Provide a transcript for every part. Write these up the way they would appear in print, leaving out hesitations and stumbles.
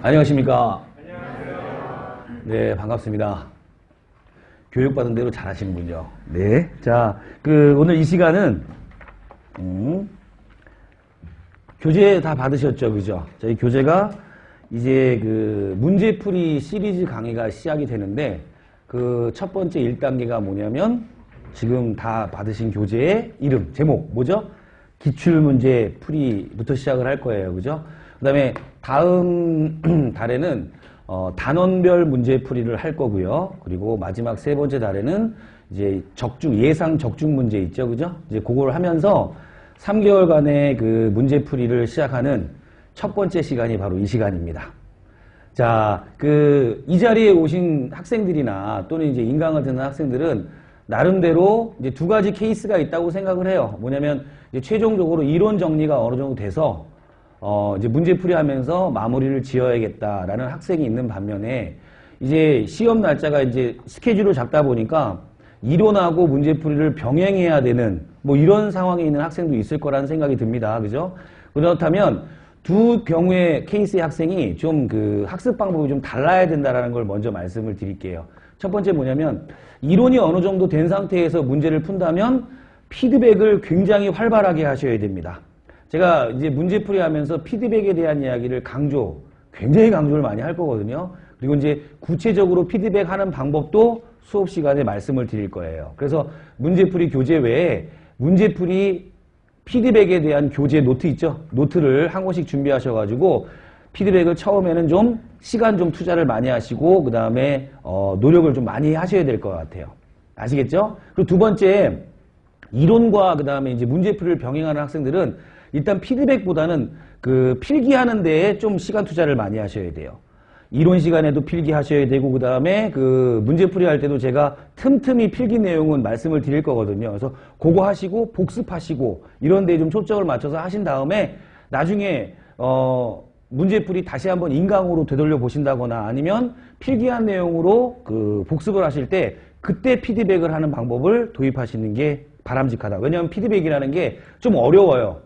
안녕하십니까. 네, 반갑습니다. 교육받은 대로 잘하시는군요. 네. 자, 오늘 이 시간은, 교재 다 받으셨죠? 그죠? 저희 교재가 이제 문제풀이 시리즈 강의가 시작이 되는데, 첫 번째 1단계가 뭐냐면, 지금 다 받으신 교재의 이름, 제목, 뭐죠? 기출문제 풀이부터 시작을 할 거예요. 그죠? 그 다음에 다음 달에는 단원별 문제풀이를 할 거고요. 그리고 마지막 세 번째 달에는 이제 예상 적중 문제 있죠. 그죠? 이제 그걸 하면서 3개월간의 문제풀이를 시작하는 첫 번째 시간이 바로 이 시간입니다. 자, 이 자리에 오신 학생들이나 또는 이제 인강을 듣는 학생들은 나름대로 이제 두 가지 케이스가 있다고 생각을 해요. 뭐냐면 이제 최종적으로 이론 정리가 어느 정도 돼서 이제 문제풀이 하면서 마무리를 지어야겠다라는 학생이 있는 반면에 이제 시험 날짜가 이제 스케줄을 잡다 보니까 이론하고 문제풀이를 병행해야 되는 뭐 이런 상황에 있는 학생도 있을 거라는 생각이 듭니다. 그죠? 그렇다면 두 경우의 케이스의 학생이 좀 학습 방법이 좀 달라야 된다라는 걸 먼저 말씀을 드릴게요. 첫 번째 뭐냐면 이론이 어느 정도 된 상태에서 문제를 푼다면 피드백을 굉장히 활발하게 하셔야 됩니다. 제가 이제 문제풀이 하면서 피드백에 대한 이야기를 굉장히 강조를 많이 할 거거든요. 그리고 이제 구체적으로 피드백 하는 방법도 수업 시간에 말씀을 드릴 거예요. 그래서 문제풀이 교재 외에 문제풀이 피드백에 대한 교재 노트 있죠? 노트를 한 권씩 준비하셔가지고 피드백을 처음에는 좀 시간 좀 투자를 많이 하시고 그 다음에 노력을 좀 많이 하셔야 될 것 같아요. 아시겠죠? 그리고 두 번째 이론과 그 다음에 이제 문제풀이를 병행하는 학생들은 일단 피드백보다는 필기하는 데에 좀 시간 투자를 많이 하셔야 돼요. 이론 시간에도 필기하셔야 되고 그 다음에 문제풀이 할 때도 제가 틈틈이 필기 내용은 말씀을 드릴 거거든요. 그래서 그거 하시고 복습하시고 이런 데에 좀 초점을 맞춰서 하신 다음에 나중에 문제풀이 다시 한번 인강으로 되돌려 보신다거나 아니면 필기한 내용으로 복습을 하실 때 그때 피드백을 하는 방법을 도입하시는 게 바람직하다. 왜냐하면 피드백이라는 게 좀 어려워요.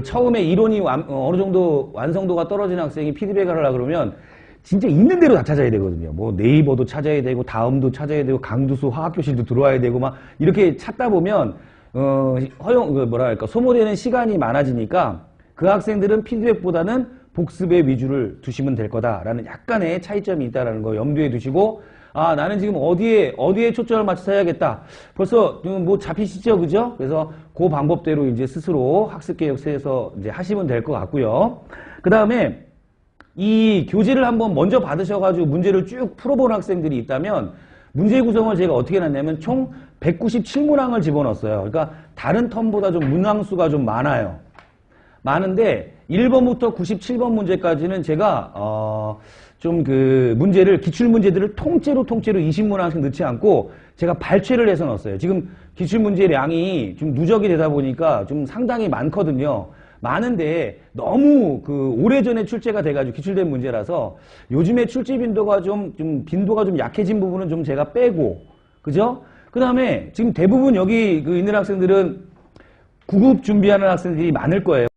처음에 이론이 어느 정도 완성도가 떨어진 학생이 피드백을 하려고 그러면 진짜 있는 대로 다 찾아야 되거든요. 뭐 네이버도 찾아야 되고 다음도 찾아야 되고 강두수 화학교실도 들어와야 되고 막 이렇게 찾다 보면 소모되는 시간이 많아지니까 그 학생들은 피드백보다는 복습의 위주를 두시면 될 거다라는 약간의 차이점이 있다는 거 염두에 두시고 나는 지금 어디에 초점을 맞춰서 해야겠다. 벌써 뭐 잡히시죠? 그죠? 그래서 그 방법대로 이제 스스로 학습계획 세워서 이제 하시면 될 것 같고요. 그 다음에 이 교재를 한번 먼저 받으셔가지고 문제를 쭉 풀어본 학생들이 있다면 문제 구성을 제가 어떻게 해놨냐면 총 197문항을 집어넣었어요. 그러니까 다른 텀보다 좀 문항수가 좀 많아요. 많은데 1번부터 97번 문제까지는 제가 문제를 기출문제들을 통째로 20문항씩 넣지 않고 제가 발췌를 해서 넣었어요. 지금 기출문제량이 좀 누적이 되다 보니까 좀 상당히 많거든요. 많은데 너무 오래전에 출제가 돼가지고 기출된 문제라서 요즘에 출제 빈도가 빈도가 좀 약해진 부분은 좀 제가 빼고 그죠? 그 다음에 지금 대부분 여기 있는 학생들은 9급 준비하는 학생들이 많을 거예요.